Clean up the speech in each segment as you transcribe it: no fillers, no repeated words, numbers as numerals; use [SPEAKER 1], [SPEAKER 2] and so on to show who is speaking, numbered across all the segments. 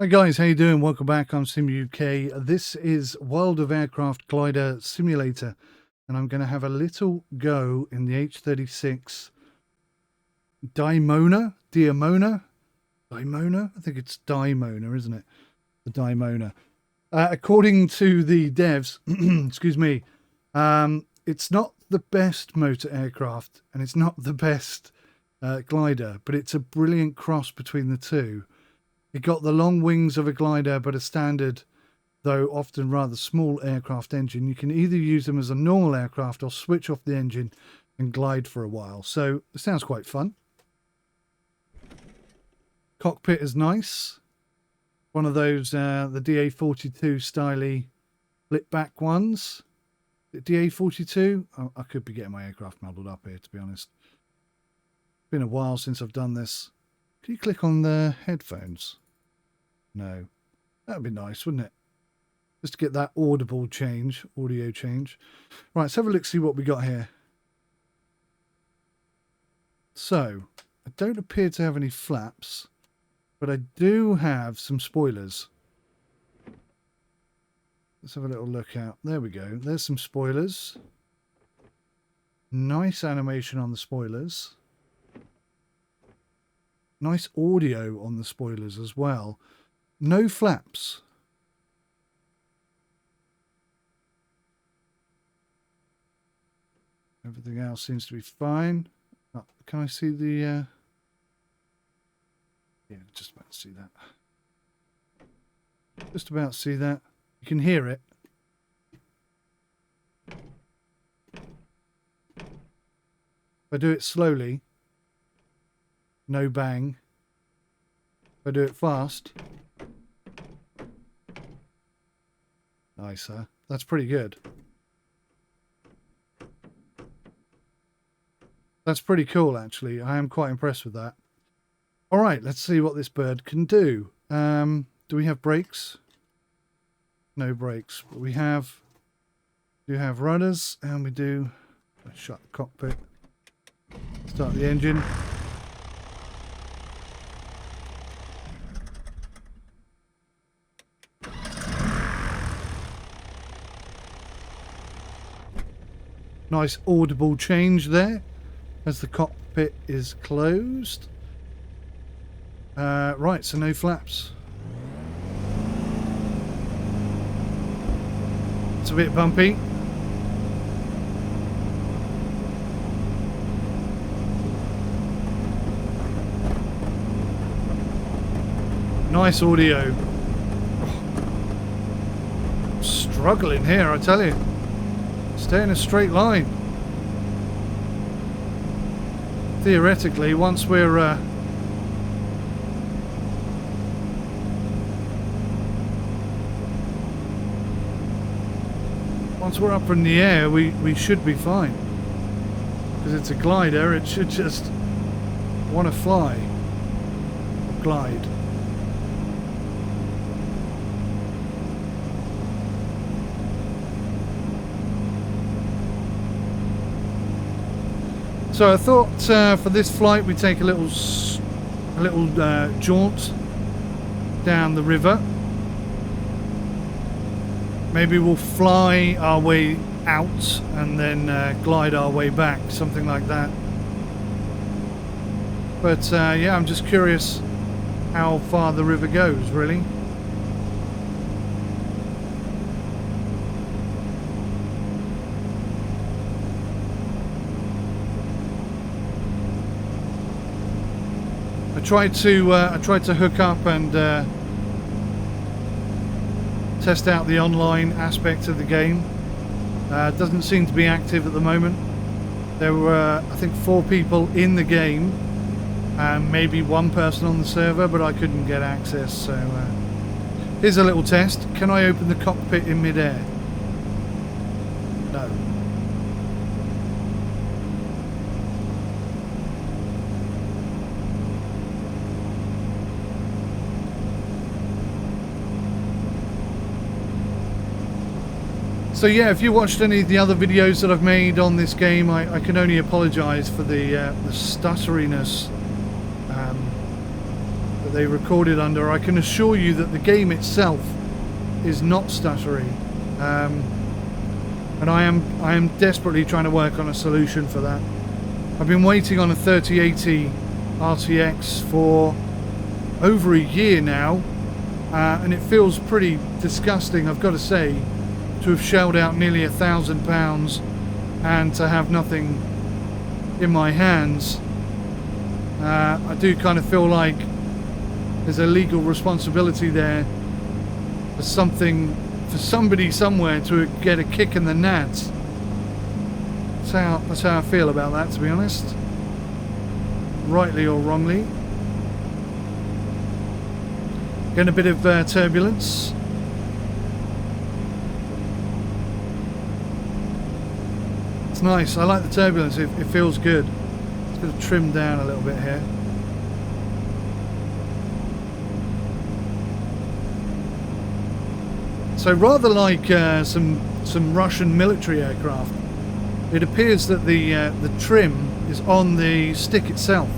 [SPEAKER 1] Hi guys, how you doing? Welcome back. I'm Sim UK. This is World of Aircraft Glider Simulator, and I'm going to have a little go in the H36 Dimona. I think it's Dimona, isn't it? The Dimona. According to the devs, excuse me, it's not the best motor aircraft and it's not the best glider, but it's a brilliant cross between the two. It got the long wings of a glider, but a standard, though often rather small aircraft engine. You can either use them as a normal aircraft or switch off the engine and glide for a while. So it sounds quite fun. Cockpit is nice. One of those, the DA42 styly flip back ones. DA42? Oh, I could be getting my aircraft muddled up here, to be honest. It's been a while since I've done this. Can you click on the headphones? No. That would be nice, wouldn't it? Just to get that audio change. Right, let's have a look, see what we got here. So, I don't appear to have any flaps, but I do have some spoilers. Let's have a little look out. There we go. There's some spoilers. Nice animation on the spoilers. Nice audio on the spoilers as well. No flaps. Everything else seems to be fine. Oh, can I see the... Yeah, just about to see that. Just about to see that. You can hear it. If I do it slowly, no bang. If I do it fast, nice, huh? That's pretty good. That's pretty cool, actually. I am quite impressed with that. All right, let's see what this bird can do. Do we have brakes? No brakes, but we do have rudders, and we do. Let's shut the cockpit. Start the engine. Nice audible change there as the cockpit is closed. Right, so no flaps. It's a bit bumpy. Nice audio. Oh, struggling here, I tell you. Stay in a straight line. Theoretically, once we're up in the air, we should be fine. Because it's a glider, it should just want to fly. Or glide. So I thought for this flight we take a little jaunt down the river. Maybe we'll fly our way out and then glide our way back, something like that. But yeah, I'm just curious how far the river goes, really. I tried to hook up and test out the online aspect of the game. Doesn't seem to be active at the moment. There were, I think, 4 people in the game and maybe 1 person on the server, but I couldn't get access. So here's a little test. Can I open the cockpit in midair? No. So yeah, if you watched any of the other videos that I've made on this game, I can only apologise for the stutteriness that they recorded under. I can assure you that the game itself is not stuttery, and I am desperately trying to work on a solution for that. I've been waiting on a 3080 RTX for over a year now, and it feels pretty disgusting, I've got to say, to have shelled out nearly £1,000 and to have nothing in my hands. I do kind of feel like there's a legal responsibility there for somebody somewhere to get a kick in the nads. That's how I feel about that, to be honest. Rightly or wrongly. Getting a bit of turbulence. It's nice. I like the turbulence. It feels good. It's going to trim down a little bit here. So rather like some Russian military aircraft, it appears that the trim is on the stick itself.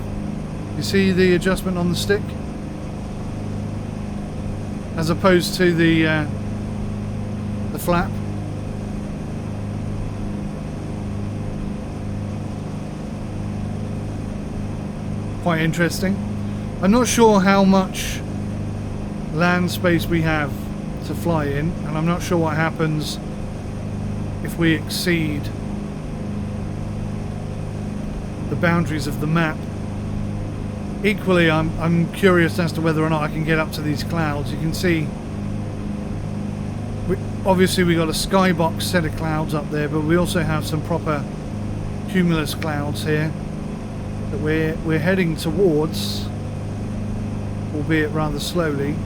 [SPEAKER 1] You see the adjustment on the stick, as opposed to the flap. Quite interesting. I'm not sure how much land space we have to fly in, and I'm not sure what happens if we exceed the boundaries of the map. Equally, I'm curious as to whether or not I can get up to these clouds. You can see, obviously we got a skybox set of clouds up there, but we also have some proper cumulus clouds here that we're heading towards, albeit rather slowly.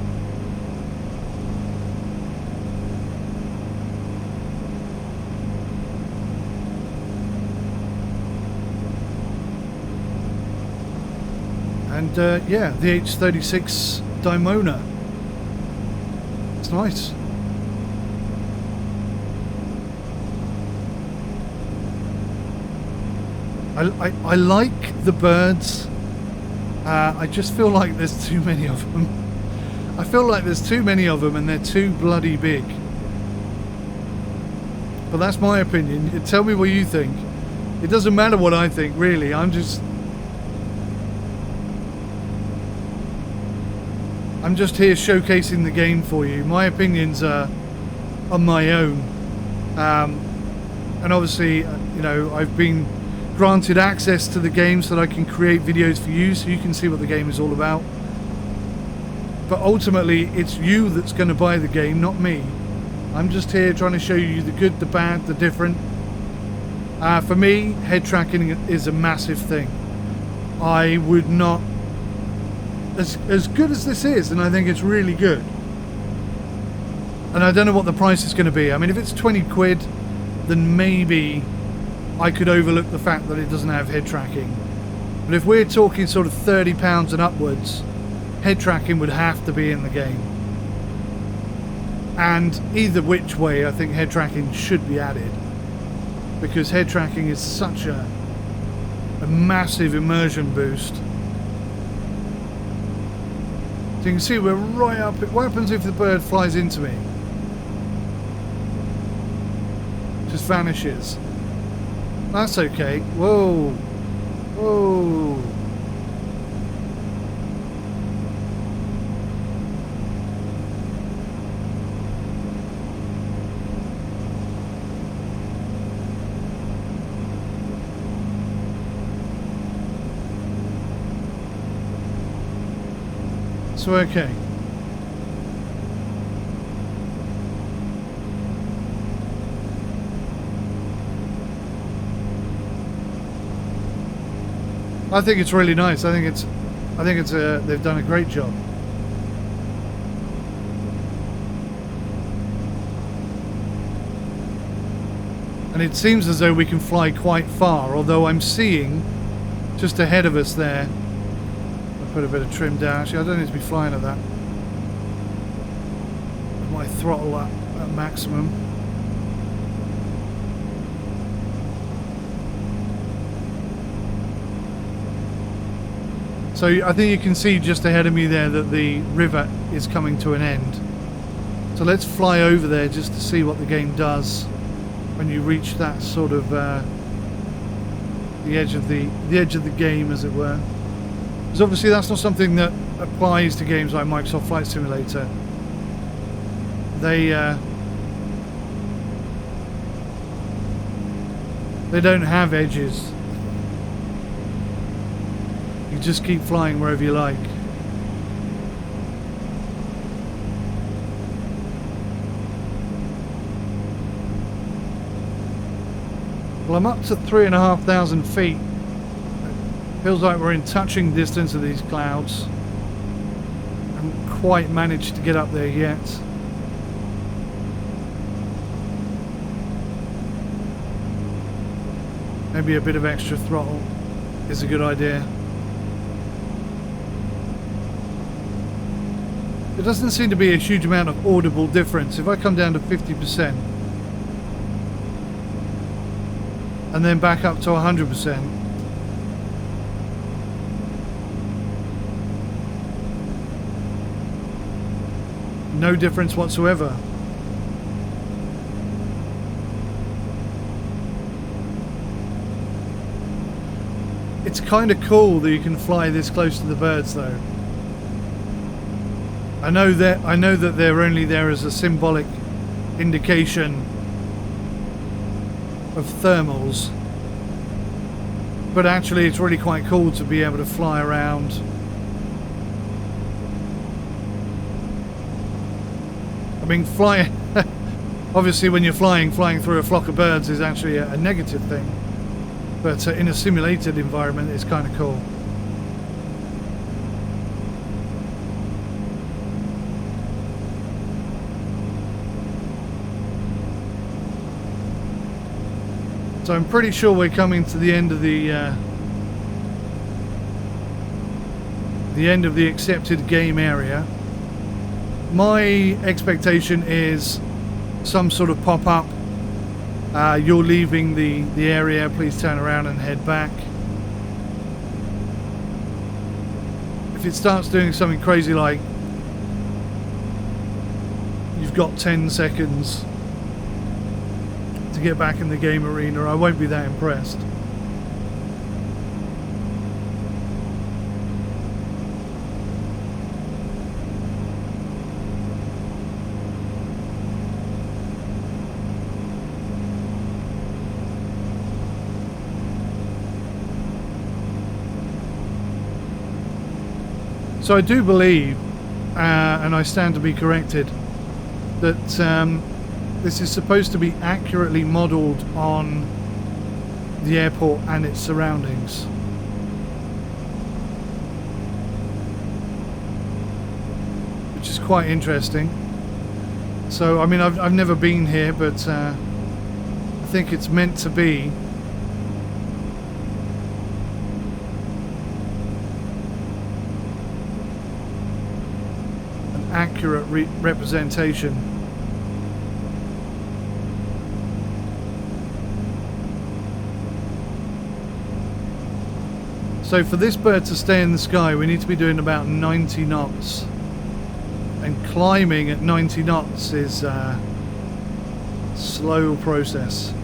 [SPEAKER 1] And yeah, the H36 Dimona. It's nice. I like the birds. I just feel like there's too many of them. I feel like there's too many of them and they're too bloody big. But that's my opinion. Tell me what you think. It doesn't matter what I think, really. I'm just here showcasing the game for you. My opinions are on my own. And obviously, you know, I've been granted access to the game so that I can create videos for you so you can see what the game is all about. But ultimately, it's you that's going to buy the game, not me. I'm just here trying to show you the good, the bad, the different. For me, head tracking is a massive thing. I would not, as good as this is, and I think it's really good, and I don't know what the price is going to be. I mean, if it's 20 quid, then maybe I could overlook the fact that it doesn't have head tracking. But if we're talking sort of £30 and upwards, head tracking would have to be in the game. And either which way, I think head tracking should be added, because head tracking is such a massive immersion boost. So you can see we're right up. What happens if the bird flies into me? Just vanishes. That's okay. Whoa. Whoa. So okay. I think it's really nice. I think it's they've done a great job. And it seems as though we can fly quite far, although I'm seeing just ahead of us there. I'll put a bit of trim down. Actually, I don't need to be flying at that. My throttle at maximum. So I think you can see just ahead of me there that the river is coming to an end. So let's fly over there just to see what the game does when you reach that sort of the edge of the game, as it were. Because obviously that's not something that applies to games like Microsoft Flight Simulator. They don't have edges. You just keep flying wherever you like. Well, I'm up to 3,500 feet. It feels like we're in touching distance of these clouds. I haven't quite managed to get up there yet. Maybe a bit of extra throttle is a good idea. There doesn't seem to be a huge amount of audible difference. If I come down to 50% and then back up to 100%, no difference whatsoever. It's kind of cool that you can fly this close to the birds, though. I know that they're only there as a symbolic indication of thermals, but actually it's really quite cool to be able to fly around. I mean, flying obviously when you're flying through a flock of birds is actually a negative thing, but in a simulated environment it's kind of cool. So I'm pretty sure we're coming to the end of the accepted game area. My expectation is some sort of pop-up. You're leaving the area, please turn around and head back. If it starts doing something crazy like you've got 10 seconds to get back in the game arena, I won't be that impressed. So I do believe, and I stand to be corrected, that this is supposed to be accurately modelled on the airport and its surroundings. Which is quite interesting. So, I mean, I've never been here, but I think it's meant to be. An accurate representation. So for this bird to stay in the sky, we need to be doing about 90 knots. And climbing at 90 knots is a slow process.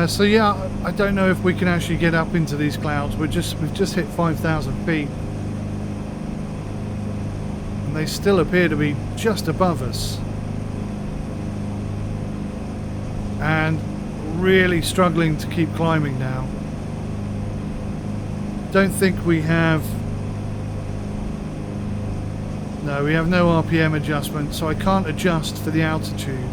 [SPEAKER 1] So yeah, I don't know if we can actually get up into these clouds. We've just hit 5,000 feet, and they still appear to be just above us. And really struggling to keep climbing now. Don't think we have... No, we have no RPM adjustment, so I can't adjust for the altitude.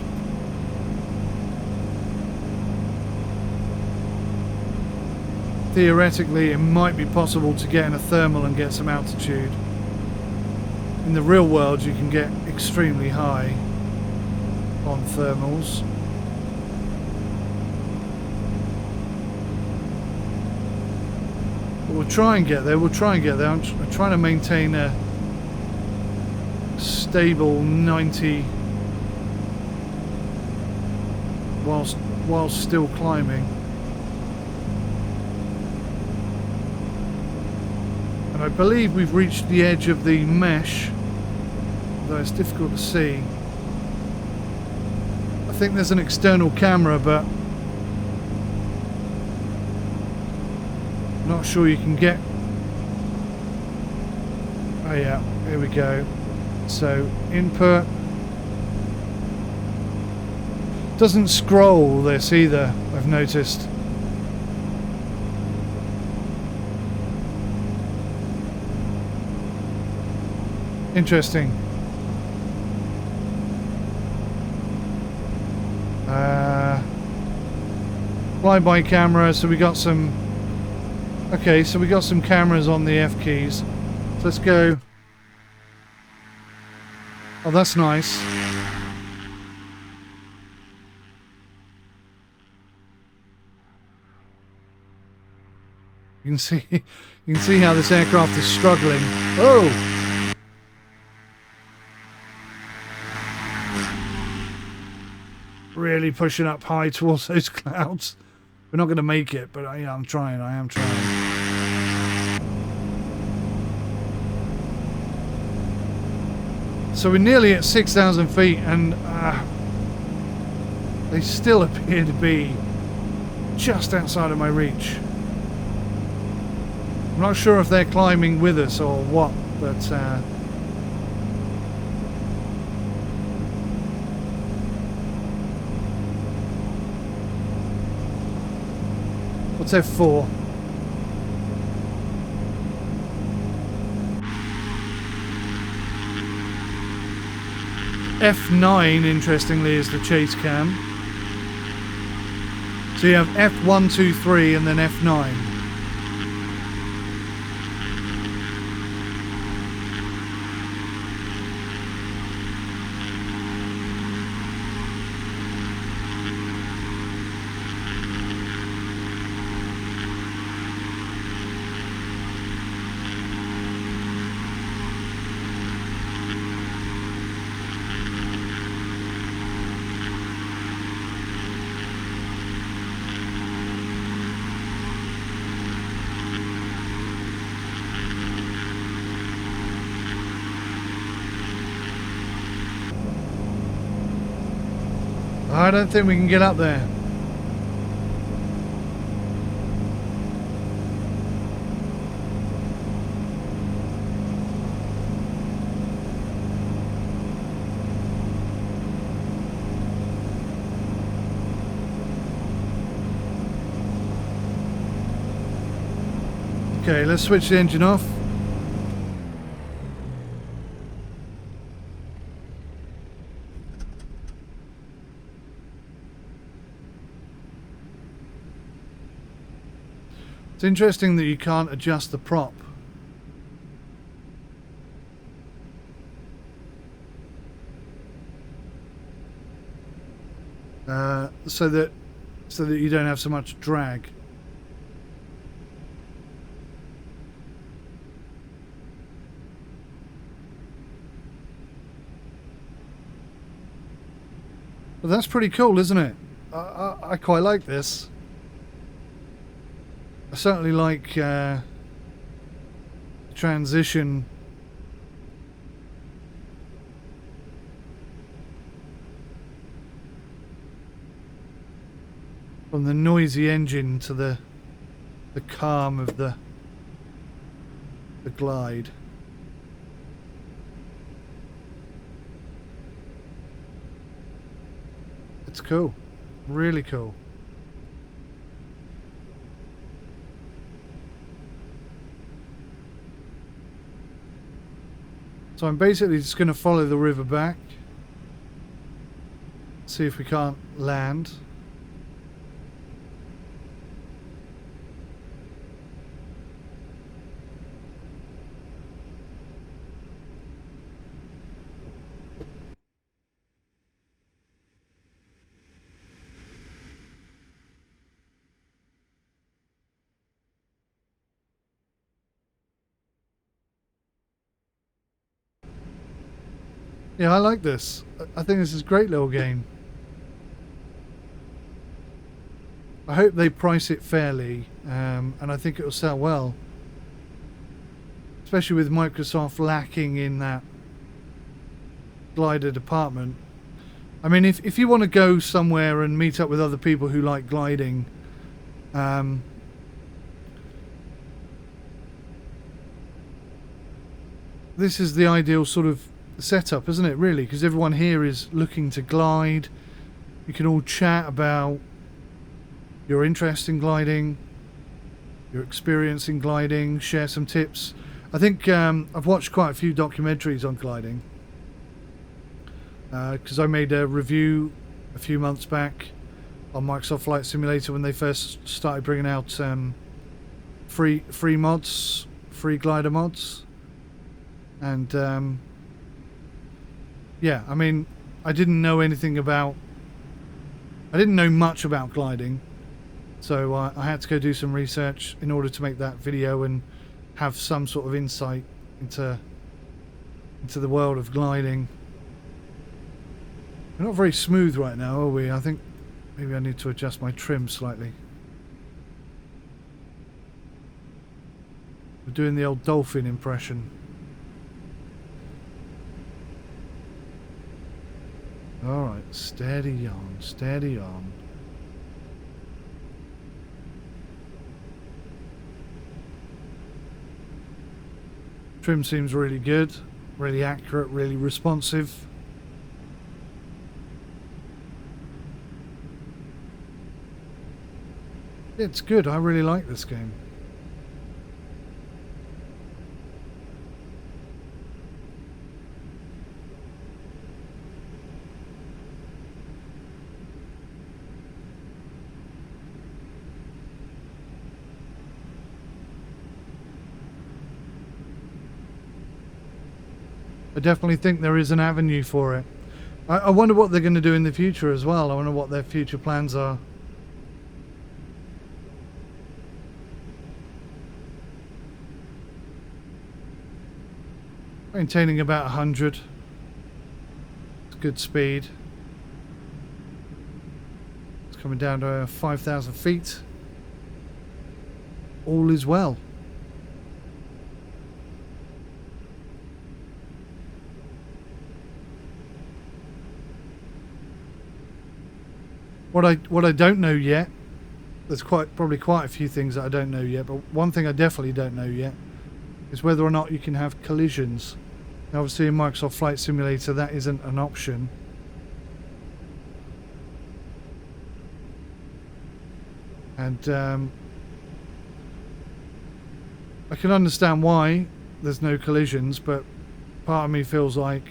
[SPEAKER 1] Theoretically, it might be possible to get in a thermal and get some altitude. In the real world, you can get extremely high on thermals. But we'll try and get there. We'll try and get there. I'm trying to maintain a stable 90 whilst still climbing. And I believe we've reached the edge of the mesh, although it's difficult to see. I think there's an external camera, but I'm not sure you can get... Oh yeah, here we go. So, input. Doesn't scroll this either, I've noticed. Interesting. Fly-by camera, so we got some... Okay, so we got some cameras on the F keys. So let's go... Oh, that's nice. You can see how this aircraft is struggling. Oh! Really pushing up high towards those clouds. We're not going to make it, but yeah, I'm trying. I am trying. So we're nearly at 6,000 feet, and they still appear to be just outside of my reach. I'm not sure if they're climbing with us or what, but what's F4? F9, interestingly, is the chase cam. So you have F1, 2, 3 and then F9. I don't think we can get up there. Okay, let's switch the engine off. It's interesting that you can't adjust the prop. So that you don't have so much drag. But that's pretty cool, isn't it? I quite like this. I certainly like transition from the noisy engine to the calm of the glide. It's cool, really cool. So I'm basically just going to follow the river back. See if we can't land. Yeah, I like this. I think this is a great little game. I hope they price it fairly, and I think it'll sell well. Especially with Microsoft lacking in that glider department. I mean, if you want to go somewhere and meet up with other people who like gliding, this is the ideal sort of setup, isn't it, really? Because everyone here is looking to glide. You can all chat about your interest in gliding, your experience in gliding, share some tips. I think I've watched quite a few documentaries on gliding because I made a review a few months back on Microsoft Flight Simulator when they first started bringing out free mods, free glider mods. And yeah, I mean, I didn't know much about gliding, so I had to go do some research in order to make that video and have some sort of insight into the world of gliding. We're not very smooth right now, are we? I think maybe I need to adjust my trim slightly. We're doing the old dolphin impression. Alright, steady on, steady on. Trim seems really good, really accurate, really responsive. It's good, I really like this game. I definitely think there is an avenue for it. I wonder what they're going to do in the future as well. I wonder what their future plans are. Maintaining about 100. It's good speed. It's coming down to 5,000 feet. All is well. What I don't know yet, there's probably quite a few things that I don't know yet, but one thing I definitely don't know yet is whether or not you can have collisions. Now, obviously in Microsoft Flight Simulator that isn't an option. And I can understand why there's no collisions, but part of me feels like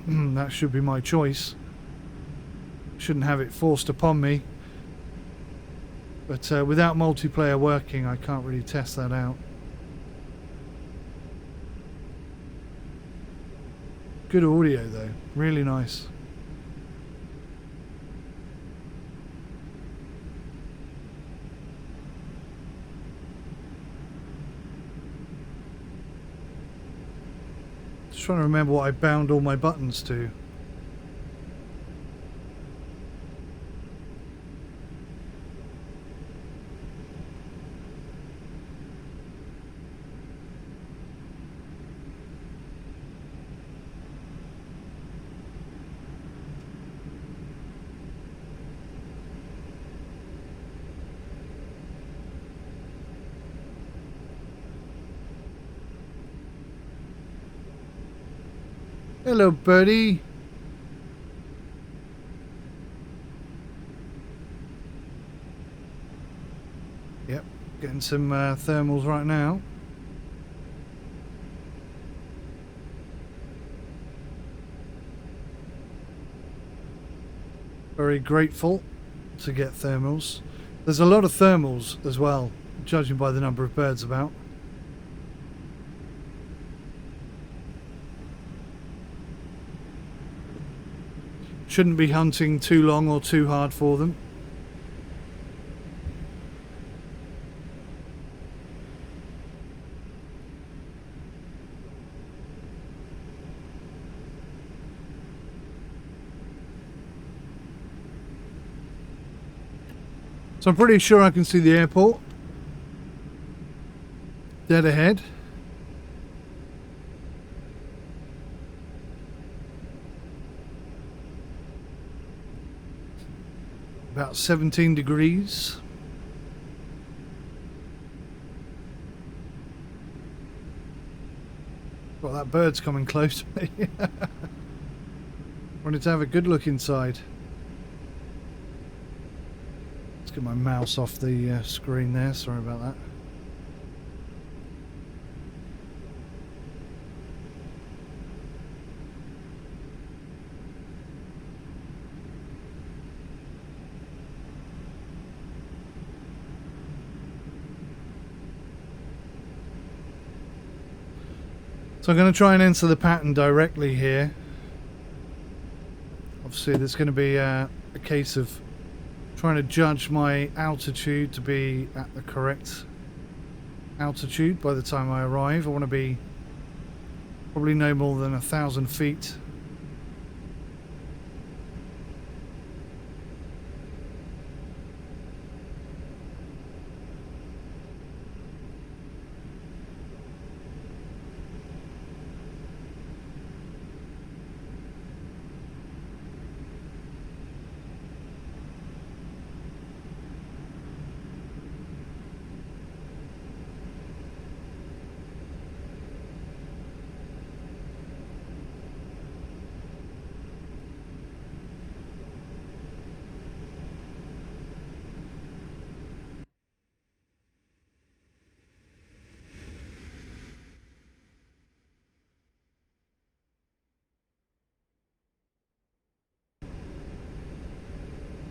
[SPEAKER 1] that should be my choice. Shouldn't have it forced upon me. But without multiplayer working, I can't really test that out. Good audio though, really nice. Just trying to remember what I bound all my buttons to. Hello, birdie. Yep, getting some thermals right now. Very grateful to get thermals. There's a lot of thermals as well, judging by the number of birds about. Shouldn't be hunting too long or too hard for them. So I'm pretty sure I can see the airport dead ahead. About 17 degrees. Well, that bird's coming close to me. Wanted to have a good look inside. Let's get my mouse off the screen there, sorry about that. So I'm going to try and answer the pattern directly here. Obviously there's going to be a case of trying to judge my altitude to be at the correct altitude by the time I arrive. I want to be probably no more than 1,000 feet.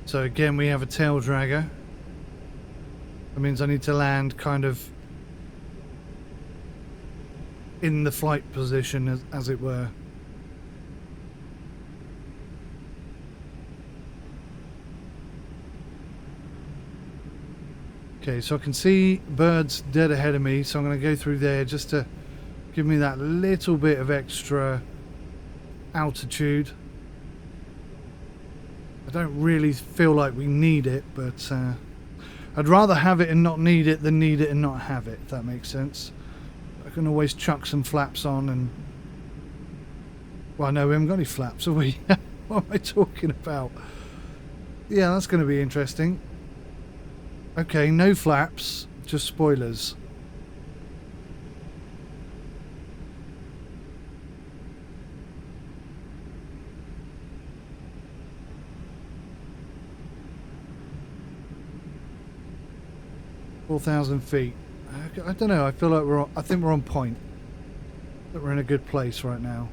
[SPEAKER 1] So again, we have a tail dragger. That means I need to land kind of in the flight position, as it were. Okay, so I can see birds dead ahead of me, so I'm going to go through there just to give me that little bit of extra altitude. I don't really feel like we need it, but I'd rather have it and not need it than need it and not have it, if that makes sense. I can always chuck some flaps on and... Well, no, we haven't got any flaps, have we? What am I talking about? Yeah, that's going to be interesting. Okay, no flaps, just spoilers. $4,000 feet. I don't know. I feel like we're on, I think we're on point. That we're in a good place right now.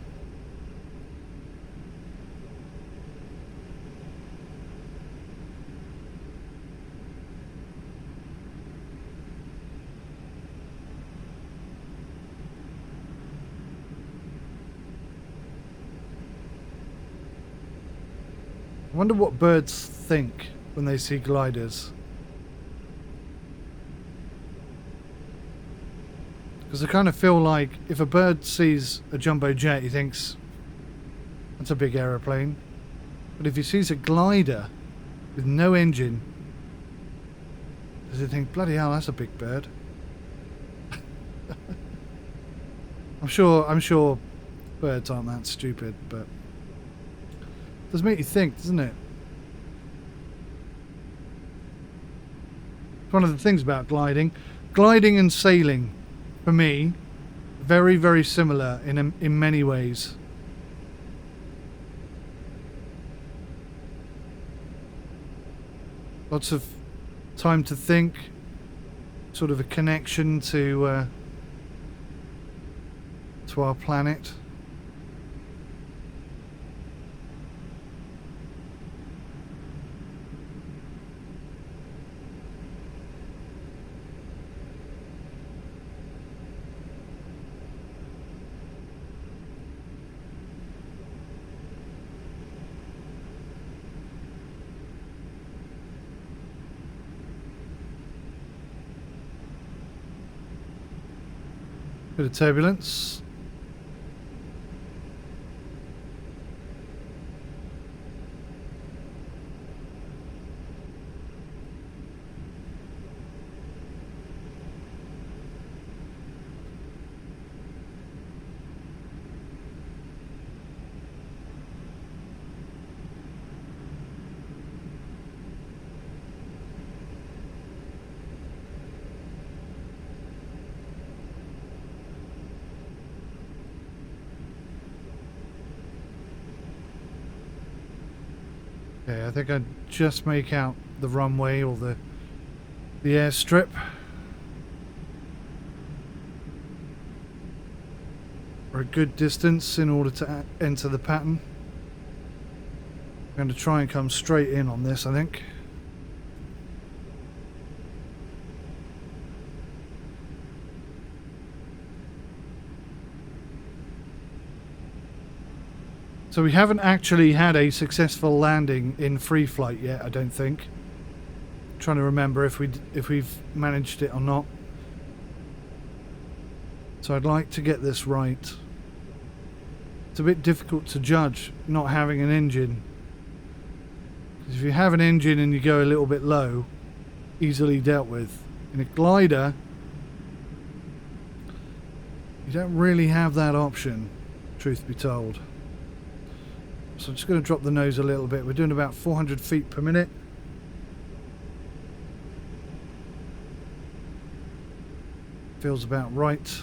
[SPEAKER 1] I wonder what birds think when they see gliders. Because I kind of feel like if a bird sees a jumbo jet, he thinks that's a big aeroplane. But if he sees a glider with no engine, does he think, bloody hell, that's a big bird? I'm sure birds aren't that stupid, but it does make you think, doesn't it? It's one of the things about gliding. Gliding and sailing, for me, very, very similar in many ways. Lots of time to think, sort of a connection to our planet. Bit of turbulence. Okay, I think I just make out the runway or the airstrip. For a good distance in order to enter the pattern. I'm going to try and come straight in on this, I think. So we haven't actually had a successful landing in free flight yet, I don't think. I'm trying to remember if we've managed it or not. So I'd like to get this right. It's a bit difficult to judge not having an engine. Because if you have an engine and you go a little bit low, easily dealt with. In a glider, you don't really have that option, truth be told. So I'm just going to drop the nose a little bit. We're doing about 400 feet per minute. Feels about right.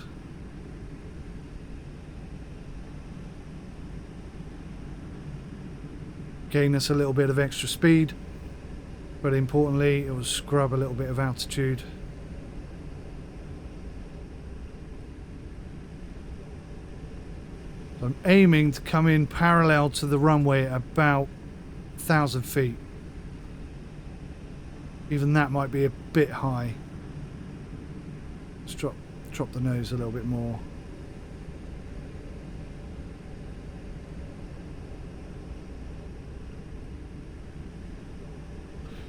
[SPEAKER 1] Gain us a little bit of extra speed, but importantly it will scrub a little bit of altitude. So I'm aiming to come in parallel to the runway at about 1,000 feet. Even that might be a bit high. Let's drop the nose a little bit more.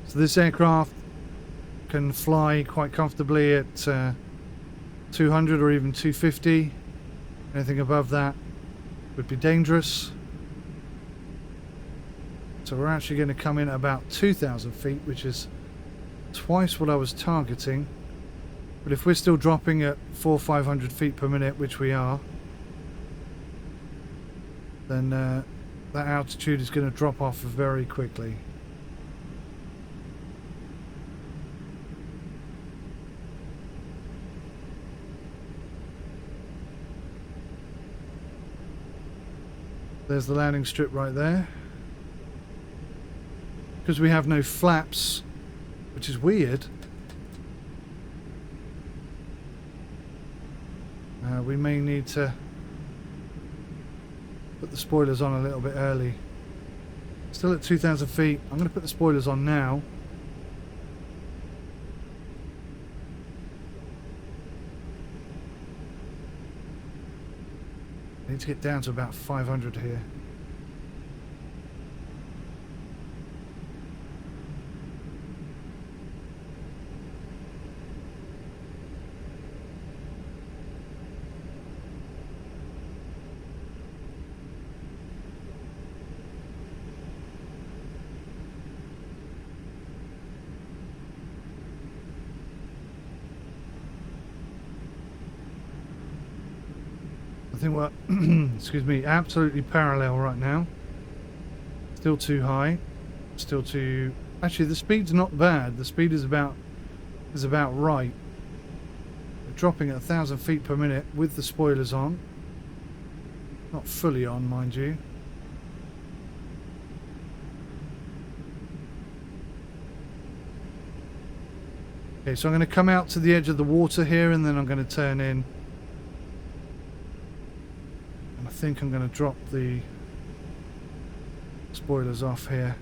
[SPEAKER 1] So this aircraft can fly quite comfortably at 200 or even 250. Anything above that would be dangerous. So we're actually going to come in at about 2,000 feet, which is twice what I was targeting. But if we're still dropping at 400-500 feet per minute, which we are, then that altitude is going to drop off very quickly. There's the landing strip right there. Because we have no flaps, which is weird, we may need to put the spoilers on a little bit early. Still at 2,000 feet. I'm going to put the spoilers on now. I need to get down to about 500 here. I think we're, excuse me, absolutely parallel right now. Still too high. Still too... Actually, the speed's not bad. The speed is about right. We're dropping at 1,000 feet per minute with the spoilers on. Not fully on, mind you. Okay, so I'm going to come out to the edge of the water here, and then I'm going to turn in. I think I'm going to drop the spoilers off here.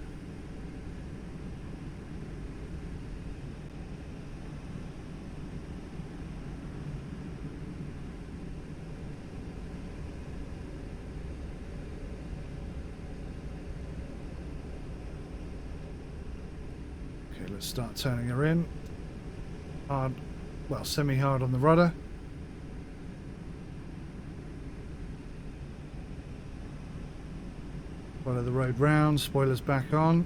[SPEAKER 1] Okay, let's start turning her in. Hard, well, semi-hard on the rudder. Follow the road round, spoilers back on.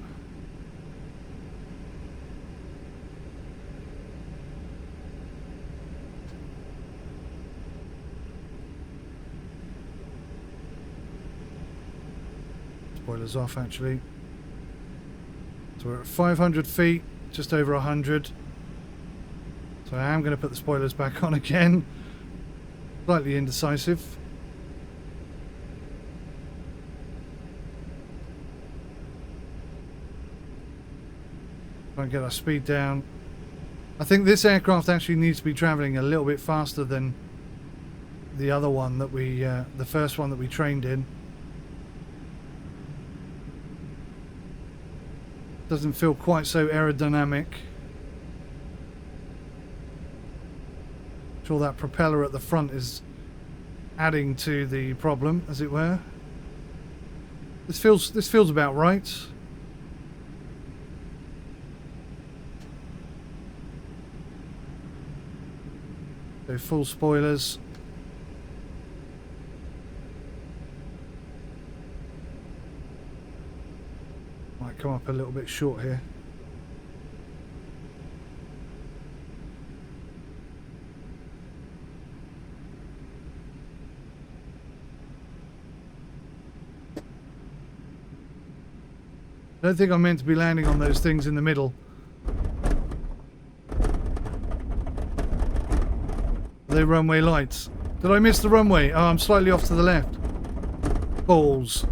[SPEAKER 1] Spoilers off actually. So we're at 500 feet, just over 100. So I am going to put the spoilers back on again. Slightly indecisive. Try and get our speed down. I think this aircraft actually needs to be travelling a little bit faster than the other one that we, the first one that we trained in. Doesn't feel quite so aerodynamic. Sure, that propeller at the front is adding to the problem, as it were. This feels about right. So full spoilers. Might come up a little bit short here. I don't think I'm meant to be landing on those things in the middle. Are they runway lights? Did I miss the runway? Oh, I'm slightly off to the left. Balls.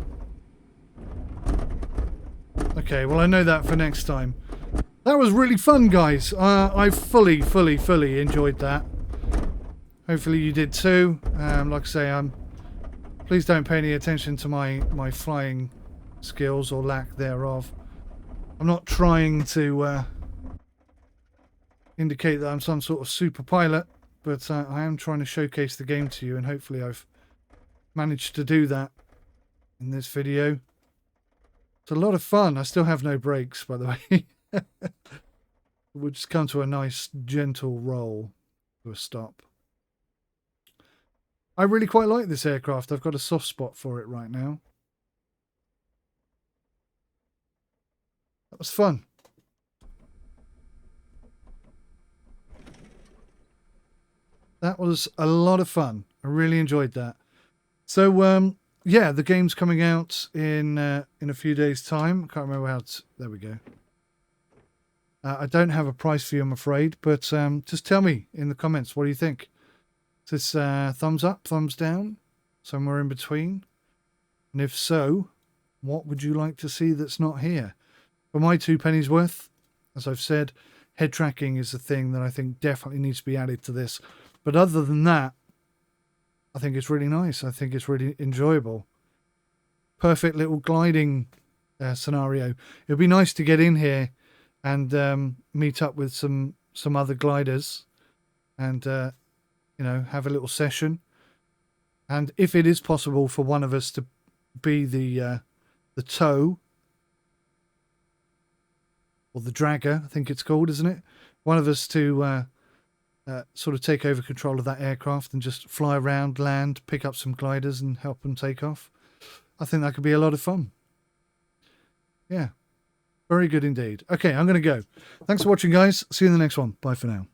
[SPEAKER 1] Okay, well I know that for next time. That was really fun, guys. I fully enjoyed that. Hopefully you did too. Like I say, please don't pay any attention to my flying skills or lack thereof. I'm not trying to indicate that I'm some sort of super pilot, but I am trying to showcase the game to you, and hopefully I've managed to do that in this video. It's a lot of fun. I still have no brakes, by the way. We'll just come to a nice gentle roll to a stop. I really quite like this aircraft. I've got a soft spot for it right now. That was fun. That was a lot of fun. I really enjoyed that. So, yeah, the game's coming out in a few days' time. I can't remember how it's... There we go. I don't have a price for you, I'm afraid, but just tell me in the comments, what do you think? Is this thumbs up, thumbs down, somewhere in between? And if so, what would you like to see that's not here? For my 2 pennies worth, as I've said, head tracking is the thing that I think definitely needs to be added to this. But other than that, I think it's really nice. I think it's really enjoyable. Perfect little gliding scenario. It would be nice to get in here and meet up with some other gliders and, you know, have a little session. And if it is possible for one of us to be the tow, or the dragger, I think it's called, isn't it? One of us to sort of take over control of that aircraft and just fly around, land, pick up some gliders and help them take off. I think that could be a lot of fun. Yeah, very good indeed. Okay, I'm going to go. Thanks for watching, guys. See you in the next one. Bye for now.